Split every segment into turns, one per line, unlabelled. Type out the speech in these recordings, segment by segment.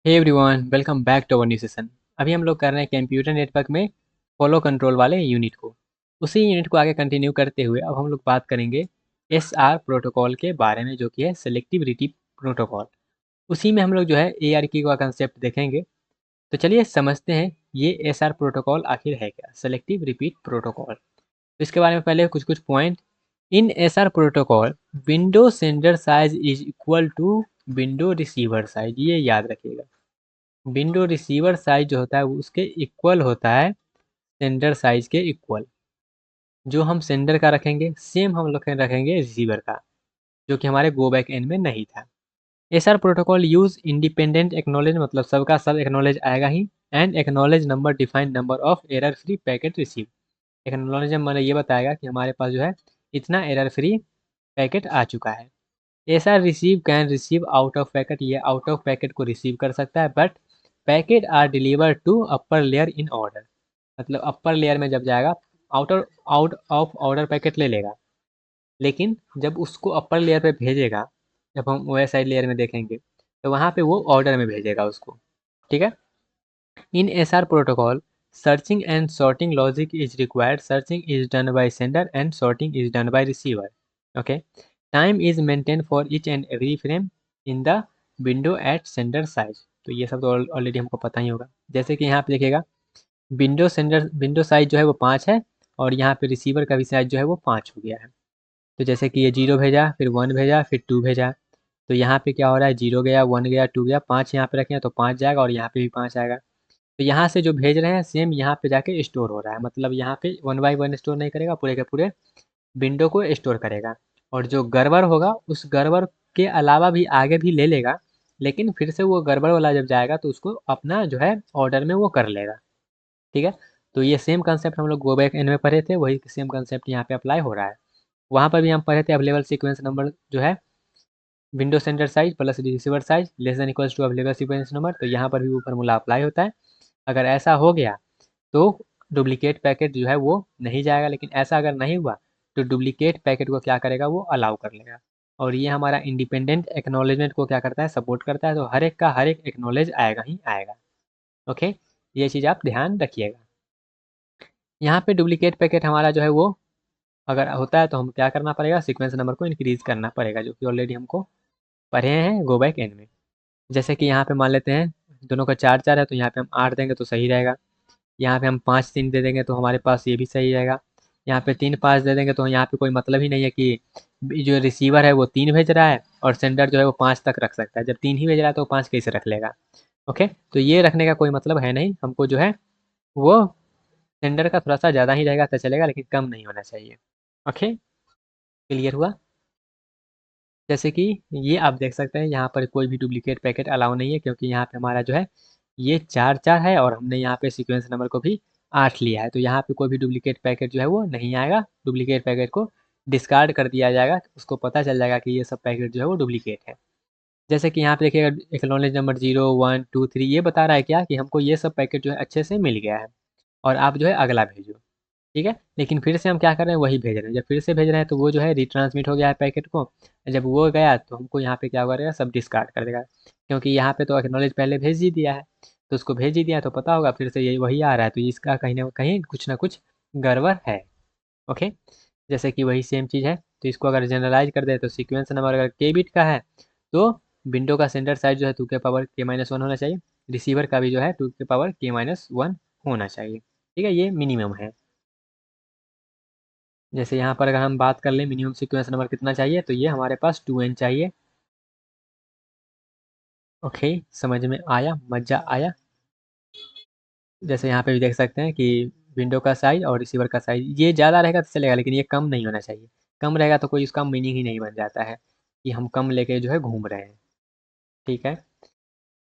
Hey everyone, welcome back to our new session. अभी हम लोग कर रहे हैं कंप्यूटर नेटवर्क में फॉलो कंट्रोल वाले यूनिट को। उसी यूनिट को आगे कंटिन्यू करते हुए अब हम लोग बात करेंगे एसआर प्रोटोकॉल के बारे में, जो कि है सेलेक्टिविटी प्रोटोकॉल। उसी में हम लोग जो है एआरकी का कंसेप्ट देखेंगे। तो चलिए समझते हैं ये एसआर प्रोटोकॉल आखिर है क्या, सेलेक्टिव रिपीट प्रोटोकॉल। तो इसके बारे में पहले कुछ कुछ point. In SR protocol window sender size is equal to window receiver size, ये याद रखिएगा। विंडो रिसीवर साइज जो होता है वो उसके इक्वल होता है, सेंडर साइज के इक्वल। जो हम सेंडर का रखेंगे सेम हम लोग रखेंगे रिसीवर का, जो कि हमारे गो बैक एंड में नहीं था। SR protocol use independent acknowledge, मतलब सबका सब एक्नॉलेज आएगा ही। And acknowledge number define number of error free packet receive. Acknowledge मैंने ये बताएगा कि हमारे पास जो है इतना एरर फ्री पैकेट आ चुका है। SR receive can receive out of packet, ये आउट ऑफ पैकेट को रिसीव कर सकता है, but packet are deliver to upper layer in order. मतलब अपर लेयर में जब जाएगा, outer out of order packet ले लेगा, लेकिन जब उसको अपर लेयर पे भेजेगा, जब हम ओएसआई लेयर में देखेंगे तो वहाँ पे वो ऑर्डर में भेजेगा उसको। ठीक है। In SR protocol searching and sorting logic is required. Searching is done by sender and sorting is done by receiver. Okay. Time is maintain for each and every frame in the window at sender size. तो ये सब तो already हमको पता ही होगा। जैसे कि यहाँ पे देखिएगा, विंडो साइज जो है वो 5 है, और यहाँ पे रिसीवर का भी साइज जो है वो 5 हो गया है। तो जैसे कि ये 0 भेजा, फिर 1 भेजा, फिर 2 भेजा। तो यहाँ पे क्या हो रहा है, 0 गया, 1 गया, 2 गया, 5 यहाँ पे रखे हैं तो 5 जाएगा, और यहाँ पे भी 5 आएगा। तो यहाँ से जो भेज रहे हैं सेम यहाँ पे जाके स्टोर हो रहा है। मतलब यहाँ पे 1 बाई 1 स्टोर नहीं करेगा, पूरे के पूरे विंडो को स्टोर करेगा। और जो गड़बड़ होगा उस गड़बड़ के अलावा भी आगे भी ले लेगा, लेकिन फिर से वो गड़बड़ वाला जब जाएगा तो उसको अपना जो है ऑर्डर में वो कर लेगा। ठीक है। तो ये सेम कंसेप्ट हम लोग गो बैक एन में पढ़े थे, वही सेम कंसेप्ट यहाँ पे अप्लाई हो रहा है। वहाँ पर भी हम पढ़े थे अवेलेबल सीक्वेंस नंबर जो है window sender size plus receiver size less than equals to available sequence number. तो यहाँ पर भी वो फार्मूला अप्लाई होता है। अगर ऐसा हो गया तो डुप्लीकेट पैकेट जो है वो नहीं जाएगा, लेकिन ऐसा अगर नहीं हुआ तो डुप्लीकेट पैकेट को क्या करेगा, वो अलाउ कर लेगा। और ये हमारा इंडिपेंडेंट एक्नॉलेजमेंट को क्या करता है, सपोर्ट करता है। तो हर एक का हर एक एक्नॉलेज आएगा ही आएगा। ओके। ये चीज़ आप ध्यान रखिएगा। यहाँ पे डुप्लीकेट पैकेट हमारा जो है वो अगर होता है तो हम क्या करना पड़ेगा, सीक्वेंस नंबर को इंक्रीज करना पड़ेगा, जो कि ऑलरेडी हमको पढ़े हैं गो बैक एंड में। जैसे कि यहाँ पे मान लेते हैं दोनों का 4 4 है, तो यहाँ पे हम 8 देंगे तो सही रहेगा। यहाँ पे हम 5 3 दे देंगे तो हमारे पास ये भी सही रहेगा। यहाँ पे 3 5 दे देंगे तो यहाँ पे कोई मतलब ही नहीं है कि जो रिसीवर है वो 3 भेज रहा है और सेंडर जो है वो 5 तक रख सकता है। जब 3 ही भेज रहा है तो 5 कैसे रख लेगा। ओके। तो ये रखने का कोई मतलब है नहीं। हमको जो है वो सेंडर का थोड़ा सा ज़्यादा ही रहेगा तो चलेगा, लेकिन कम नहीं होना चाहिए। ओके। क्लियर हुआ। जैसे कि ये आप देख सकते हैं यहाँ पर कोई भी डुप्लीकेट पैकेट अलाउ नहीं है, क्योंकि यहाँ पे हमारा जो है ये 4 4 है, और हमने यहाँ पे सीक्वेंस नंबर को भी 8 लिया है। तो यहाँ पे कोई भी डुप्लीकेट पैकेट जो है वो नहीं आएगा। डुप्लीकेट पैकेट को डिस्कार्ड कर दिया जाएगा, उसको पता चल जाएगा कि ये सब पैकेट जो है वो डुप्लीकेट है। जैसे कि यहाँ पे देखिएगा एक्नॉलेज नंबर 0 1 2 3 ये बता रहा है क्या, कि हमको ये सब पैकेट जो है अच्छे से मिल गया है, और आप जो है अगला भेजो। ठीक है। लेकिन फिर से हम क्या कर रहे हैं, वही भेज रहे हैं। जब फिर से भेज रहे हैं तो वो जो है रिट्रांसमिट हो गया है पैकेट को। जब वो गया तो हमको यहाँ पे क्या करेगा, सब डिस्कार्ड कर देगा, क्योंकि यहाँ पे तो एक्नॉलेज पहले भेज ही दिया है। तो उसको भेज ही दिया है तो पता होगा फिर से यही वही आ रहा है, तो इसका कहीं ना कहीं कुछ ना कुछ गड़बड़ है। ओके। जैसे कि वही सेम चीज़ है। तो इसको अगर जनरलाइज कर दे तो सीक्वेंस नंबर अगर के बिट का है तो विंडो का सेंटर साइज जो है 2 के पावर k-1 होना चाहिए। रिसीवर का भी जो है 2 के पावर k-1 होना चाहिए। ठीक है, ये मिनिमम है। जैसे यहाँ पर अगर हम बात कर लें मिनिमम सीक्वेंस नंबर कितना चाहिए, तो ये हमारे पास 2n चाहिए। ओके। समझ में आया, मज़ा आया। जैसे यहाँ पे भी देख सकते हैं कि विंडो का साइज और रिसीवर का साइज ये ज़्यादा रहेगा तो चलेगा, लेकिन ये कम नहीं होना चाहिए। कम रहेगा तो कोई उसका मीनिंग ही नहीं बन जाता है कि हम कम लेके जो है घूम रहे हैं। ठीक है।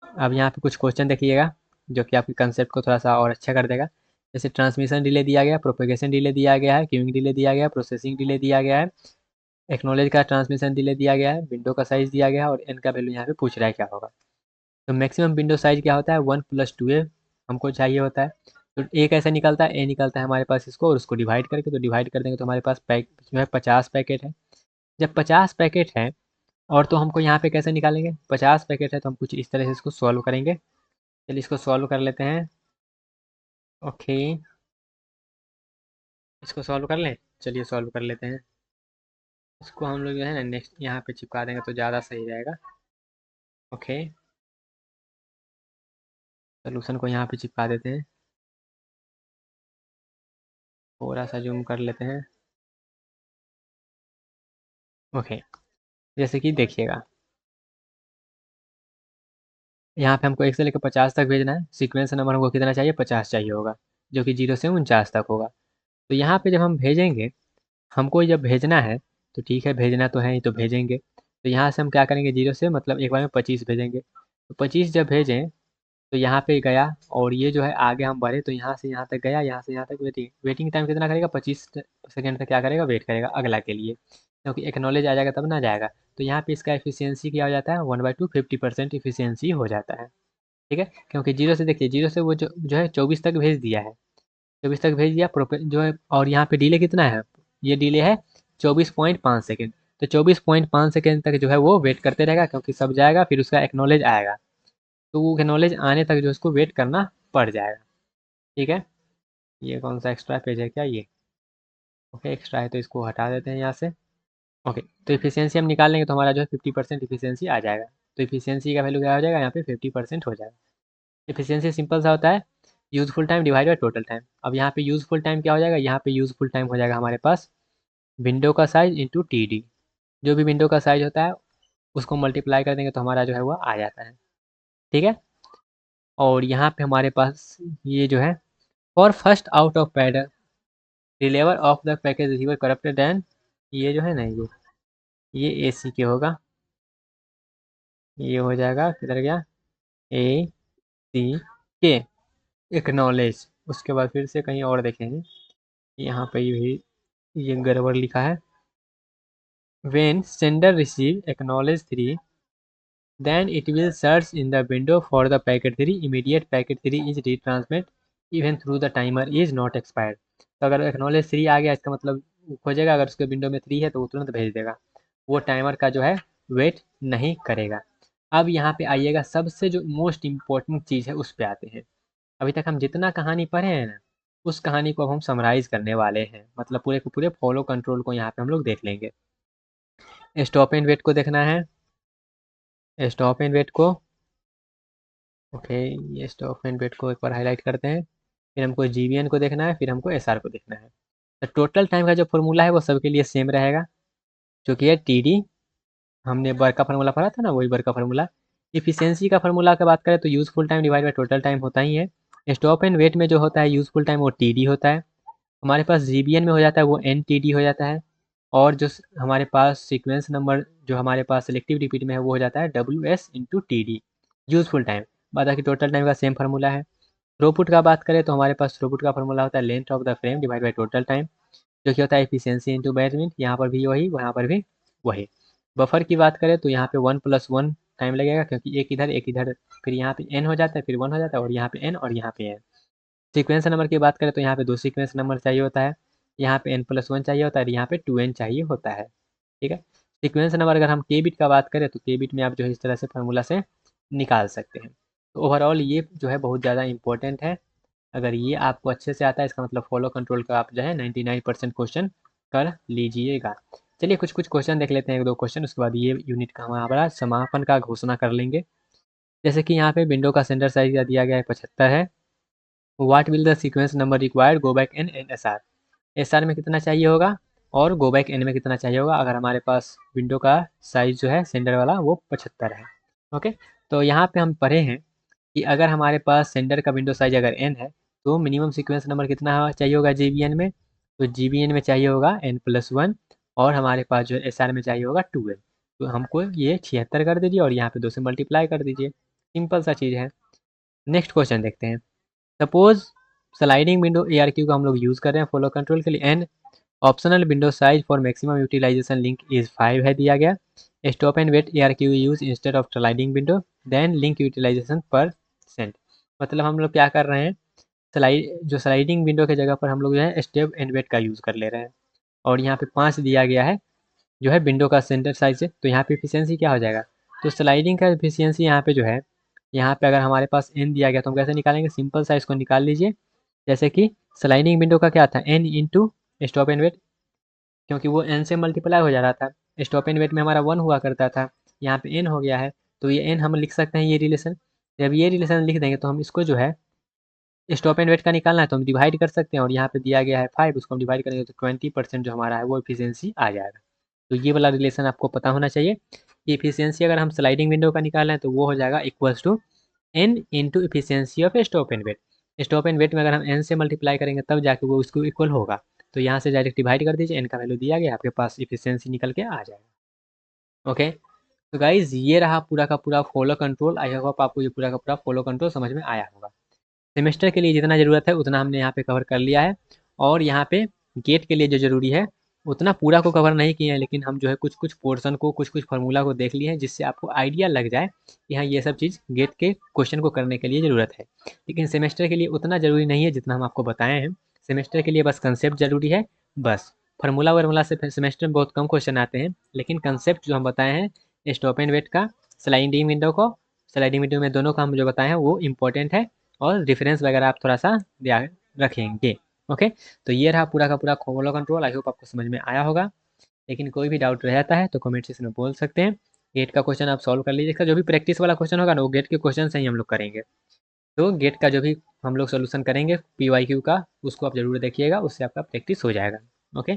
अब यहाँ पे कुछ क्वेश्चन देखिएगा जो कि आपके कंसेप्ट को थोड़ा सा और अच्छा कर देगा। जैसे ट्रांसमिशन डिले दिया गया, प्रोपेगेशन डिले दिया गया है, क्यूइंग डिले दिया गया है, प्रोसेसिंग डिले दिया गया है, एक्नॉलेज का ट्रांसमिशन डिले दिया गया है, विंडो का साइज दिया गया है, और एन का वैल्यू यहाँ पे पूछ रहा है क्या होगा। तो मैक्सिमम विंडो साइज क्या होता है, 1+2a हमको चाहिए होता है। तो ए कैसे निकलता है, ए निकलता है हमारे पास इसको और उसको डिवाइड करके, तो डिवाइड कर देंगे तो हमारे पास पैक जो है 50 पैकेट है। जब 50 पैकेट है और तो हमको यहाँ पे कैसे निकालेंगे, 50 पैकेट है तो हम कुछ इस तरह से इसको सॉल्व करेंगे। चलिए इसको सॉल्व कर लेते हैं। ओके, इसको सॉल्व कर लें। चलिए सॉल्व कर लेते हैं। इसको हम लोग जो है ना नेक्स्ट यहाँ पे चिपका देंगे तो ज़्यादा सही रहेगा। ओके, सोल्यूशन को यहाँ पे चिपका देते हैं। थोड़ा सा जूम कर लेते हैं। ओके, जैसे कि देखिएगा यहाँ पे हमको 1 से लेकर 50 तक भेजना है। सीक्वेंस नंबर हमको कितना चाहिए, 50 चाहिए होगा, जो कि 0 से 49 तक होगा। तो यहाँ पे जब हम भेजेंगे, हमको जब भेजना है तो ठीक है, भेजना तो है ही तो भेजेंगे। तो यहाँ से हम क्या करेंगे, 0 से मतलब एक बार में 25 भेजेंगे। तो 25 जब भेजें तो यहाँ पे गया, और ये जो है आगे हम बढ़े तो यहाँ से यहाँ तक गया, यहाँ से यहाँ तक वेटिंग वेटिंग टाइम कितना करेगा, 25 सेकेंड तक क्या करेगा, वेट करेगा अगला के लिए, क्योंकि एक्नॉलेज आ जाएगा तब ना जाएगा। तो यहाँ पे इसका एफिशिएंसी क्या हो जाता है, 1/2 50% इफिशियंसी हो जाता है। ठीक है, क्योंकि 0 से देखिए, 0 से वो जो है 24 तक भेज दिया है, 24 तक भेज दिया जो है, और यहाँ पे डिले कितना है, ये डिले है 24.5 सेकेंड। तो 24.5 सेकेंड तक जो है वो वेट करते रहेगा, क्योंकि सब जाएगा फिर उसका एक्नॉलेज आएगा। तो वो नॉलेज आने तक जो उसको वेट करना पड़ जाएगा। ठीक है, ये कौन सा एक्स्ट्रा पेज है क्या ये, ओके एक्स्ट्रा है तो इसको हटा देते हैं यहाँ से। ओके, तो इफिशियंसी हम निकाल लेंगे तो हमारा जो है 50% इफिशियंसी आ जाएगा। तो इफिशियंसी का वैल्यू क्या हो जाएगा, यहाँ पे 50% हो जाएगा। इफिशियंसी सिंपल सा होता है, useful time divide by total time. अब यहाँ पे यूजफुल टाइम क्या हो जाएगा, यहाँ पे यूजफुल टाइम हो जाएगा हमारे पास विंडो का साइज इंटू TD। जो भी विंडो का साइज होता है उसको मल्टीप्लाई कर देंगे तो हमारा जो है वो आ जाता है। ठीक है, और यहाँ पे हमारे पास ये जो है for first out of pader deliver of the package receiver corrupted and, ये जो है ना ये AC के होगा, ये हो जाएगा किधर गया, AC के एक्नॉलेज। उसके बाद फिर से कहीं और देखेंगे, यहाँ पे भी ये गड़बड़ लिखा है। When sender receive acknowledge 3 then it will search in the window for the packet 3, immediate packet 3 is retransmit even through the timer is not expired। तो अगर एक्नॉलेज 3 आ गया इसका मतलब खोजेगा, अगर उसके विंडो में 3 है तो वो तुरंत भेज देगा, वो टाइमर का जो है वेट नहीं करेगा। अब यहाँ पे आइएगा, सबसे जो मोस्ट इम्पोर्टेंट चीज़ है उस पे आते हैं। अभी तक हम जितना कहानी पढ़े हैं ना, उस कहानी को अब हम समराइज करने वाले हैं, मतलब पूरे के पूरे फॉलो कंट्रोल को यहाँ पे हम लोग देख लेंगे। स्टॉप एंड वेट को देखना है, स्टॉप एंड वेट को, ओके ये स्टॉप एंड वेट को एक बार हाईलाइट करते हैं। फिर हमको GVN को देखना है, फिर हमको SR को देखना है। तो टोटल टाइम का जो फॉर्मूला है वो सबके लिए सेम रहेगा, जो कि है TD। हमने बर का फार्मूला पढ़ा था ना, वही बर का फार्मूला। इफिशियंसी का फार्मूला का बात करें तो useful time divide by total time होता ही है। स्टॉप एंड वेट में जो होता है यूजफुल टाइम वो TD होता है। हमारे पास GVN में हो जाता है वो NTD हो जाता है। और जो हमारे पास सीक्वेंस नंबर जो हमारे पास सिलेक्टिव रिपीट में है वो हो जाता है WS into TD useful time. बाकी टोटल टाइम का सेम फार्मूला है। थ्रूपुट का बात करें तो हमारे पास थ्रूपुट का फार्मूला होता है length of the frame divide by total time, जो कि होता है एफिशिएंसी इंटू बैंडविड्थ। यहाँ पर भी वही, वहाँ पर भी वही। बफर की बात करें तो यहाँ पे 1+1 टाइम लगेगा, क्योंकि एक इधर फिर यहाँ पे n हो जाता है, फिर 1 हो जाता है, और यहाँ पे n और यहाँ पे n। सीक्वेंस नंबर की बात करें तो यहाँ पे 2 सीक्वेंस नंबर चाहिए होता है, यहाँ पे n+1 चाहिए होता है, और यहाँ पे 2n चाहिए होता है। ठीक है, सीक्वेंस नंबर अगर हम k बिट का बात करें तो k बिट में आप जो है इस तरह से फार्मूला से निकाल सकते हैं। तो ओवरऑल ये जो है बहुत ज़्यादा इंपॉर्टेंट है। अगर ये आपको अच्छे से आता है इसका मतलब फॉलो कंट्रोल का आप जो है 99% क्वेश्चन कर लीजिएगा। चलिए कुछ कुछ क्वेश्चन देख लेते हैं, एक दो क्वेश्चन, उसके बाद ये यूनिट का हमारा समापन का घोषणा कर लेंगे। जैसे कि यहाँ पे विंडो का सेंटर साइज दिया गया है 75 है। What will the sequence number required go back N and SR, SR में कितना चाहिए होगा और गो बैक एन में कितना चाहिए होगा, अगर हमारे पास विंडो का साइज जो है सेंटर वाला वो 75 है। ओके, तो यहाँ पे हम पढ़े हैं कि अगर हमारे पास सेंडर का विंडो साइज अगर n है तो मिनिमम सीक्वेंस नंबर कितना चाहिए होगा GVN में, तो GVN में चाहिए होगा n+1, और हमारे पास जो है SR में चाहिए होगा 2n। तो हमको ये 76 कर दीजिए और यहाँ पे 2 से मल्टीप्लाई कर दीजिए, सिंपल सा चीज़ है। नेक्स्ट क्वेश्चन देखते हैं। सपोज स्लाइडिंग विंडो ARQ का हम लोग यूज़ कर रहे हैं फॉलो कंट्रोल के लिए, and optional window size for maximum utilisation link is 5 है दिया गया। Stop and wait ARQ use instead of sliding window, then link utilisation %। मतलब हम लोग क्या कर रहे हैं, जो स्लाइडिंग विंडो की जगह पर हम लोग जो है स्टेप एंड वेट का यूज़ कर ले रहे हैं, और यहाँ पे 5 दिया गया है जो है विंडो का सेंटर साइज है, तो यहाँ पे एफिशिएंसी क्या हो जाएगा, तो स्लाइडिंग का एफिशिएंसी यहाँ पे जो है, यहाँ पे अगर हमारे पास एन दिया गया तो हम कैसे निकालेंगे, सिंपल सा इसको निकाल लीजिए। जैसे कि स्लाइडिंग विंडो का क्या था, N into stop and wait, क्योंकि वो एन से मल्टीप्लाई हो जा रहा था, स्टॉप एंड वेट में हमारा 1 हुआ करता था, यहाँ पे एन हो गया है, तो ये एन हम लिख सकते हैं ये रिलेशन। जब ये रिलेशन लिख देंगे तो हम इसको जो है स्टॉप एंड वेट का निकालना है तो हम डिवाइड कर सकते हैं, और यहाँ पे दिया गया है 5, उसको हम डिवाइड करेंगे तो 20% जो हमारा है वो एफिशिएंसी आ जाएगा। तो ये वाला रिलेशन आपको पता होना चाहिए। एफिशिएंसी अगर हम स्लाइडिंग विंडो का निकालना है तो वो हो जाएगा equals to N into efficiency of stop and wait. Stop and wait में अगर हम एन से मल्टीप्लाई करेंगे तब जाके वो उसको इक्वल होगा, तो यहाँ से डायरेक्ट डिवाइड कर दीजिए, एन का वैल्यू दिया गया, आपके पास एफिशिएंसी निकल के आ जाएगा। ओके, तो गाइज ये रहा पूरा का पूरा फॉलो कंट्रोल। आई होप आपको ये पूरा का पूरा फॉलो कंट्रोल समझ में आया होगा। सेमेस्टर के लिए जितना ज़रूरत है उतना हमने यहाँ पे कवर कर लिया है, और यहाँ पे गेट के लिए जो ज़रूरी है उतना पूरा को कवर नहीं किए हैं, लेकिन हम जो है कुछ कुछ पोर्शन को, कुछ कुछ फार्मूला को देख लिए हैं, जिससे आपको आइडिया लग जाए कि हाँ ये सब चीज़ गेट के क्वेश्चन को करने के लिए ज़रूरत है। लेकिन सेमेस्टर के लिए उतना ज़रूरी नहीं है जितना हम आपको बताए हैं। सेमेस्टर के लिए बस कंसेप्ट ज़रूरी है, बस फार्मूला वार्मूला से फिर सेमेस्टर में बहुत कम क्वेश्चन आते हैं, लेकिन कंसेप्ट जो हम बताए हैं स्टॉप एंड वेट का, स्लाइडिंग विंडो में दोनों का हम जो बताए हैं वो इम्पोर्टेंट है, और डिफरेंस वगैरह आप थोड़ा सा ध्यान रखेंगे। ओके, तो ये रहा पूरा का पूरा फॉलो कंट्रोल। आई होप आपको समझ में आया होगा। लेकिन कोई भी डाउट रह जाता है तो कमेंट सेक्शन में बोल सकते हैं। गेट का क्वेश्चन आप सॉल्व कर लीजिएगा, जो भी प्रैक्टिस वाला क्वेश्चन होगा ना वो गेट के क्वेश्चन से ही हम लोग करेंगे। तो गेट का जो भी हम लोग सोल्यूशन करेंगे PYQ का, उसको आप जरूर देखिएगा, उससे आपका प्रैक्टिस हो जाएगा। ओके,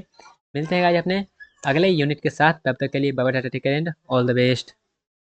मिलते हैं आज अपने अगले यूनिट के साथ, तब तक के लिए bye bye, take care and all the best.